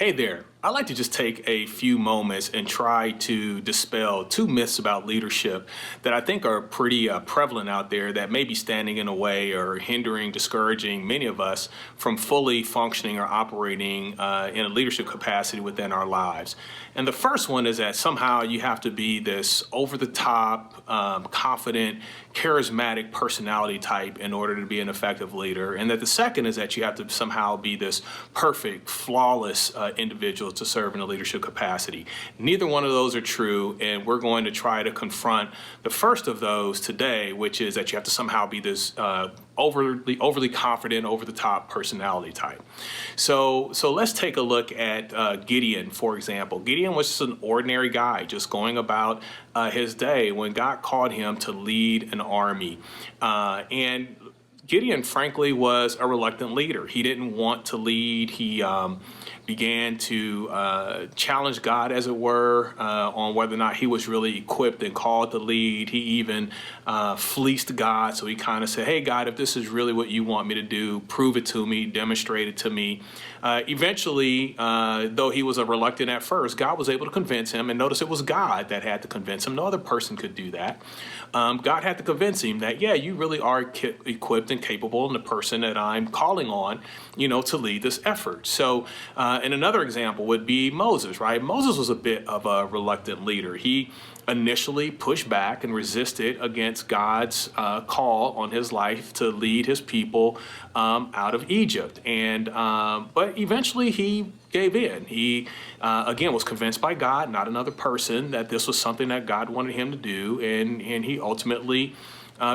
Hey there. I'd like to just take a few moments and try to dispel two myths about leadership that I think are pretty prevalent out there that may be standing in the way or hindering, discouraging many of us from fully functioning or operating in a leadership capacity within our lives. And the first one is that somehow you have to be this over-the-top, confident, charismatic personality type in order to be an effective leader. And that the second is that you have to somehow be this perfect, flawless individual to serve in a leadership capacity. Neither one of those are true, and we're going to try to confront the first of those today, which is that you have to somehow be this overly confident, over-the-top personality type. So let's take a look at Gideon, for example. Gideon was just an ordinary guy, just going about his day when God called him to lead an army. And Gideon, frankly, was a reluctant leader. He didn't want to lead. He began to challenge God, as it were, on whether or not he was really equipped and called to lead. He even fleeced God. So he kind of said, hey, God, if this is really what you want me to do, prove it to me, demonstrate it to me. Eventually, though he was a reluctant at first, God was able to convince him. And notice it was God that had to convince him. No other person could do that. God had to convince him that, yeah, you really are equipped and capable, and the person that I'm calling on, to lead this effort. So, and another example would be Moses, right? Moses was a bit of a reluctant leader. He initially pushed back and resisted against God's call on his life to lead his people out of Egypt. And but eventually he gave in. He, again, was convinced by God, not another person, that this was something that God wanted him to do. And he ultimately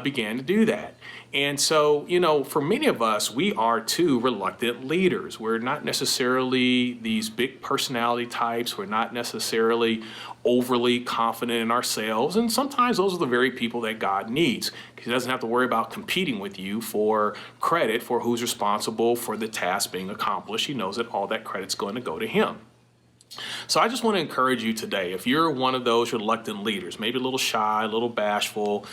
began to do that. And so, for many of us, we are too reluctant leaders. We're not necessarily these big personality types. We're not necessarily overly confident in ourselves. And sometimes those are the very people that God needs. He doesn't have to worry about competing with you for credit for who's responsible for the task being accomplished. He knows that all that credit's going to go to him. So I just want to encourage you today, if you're one of those reluctant leaders, maybe a little shy, a little bashful,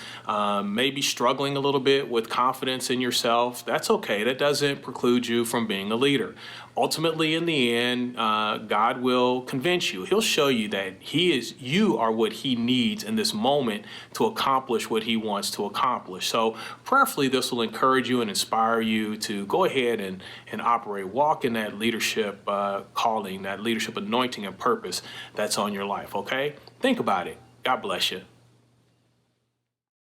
maybe struggling a little bit with confidence in yourself, that's okay. That doesn't preclude you from being a leader. Ultimately, in the end, God will convince you. He'll show you that you are what he needs in this moment to accomplish what he wants to accomplish. So prayerfully, this will encourage you and inspire you to go ahead and operate, walk in that leadership calling, that leadership anointing and purpose that's on your life, okay? Think about it. God bless you.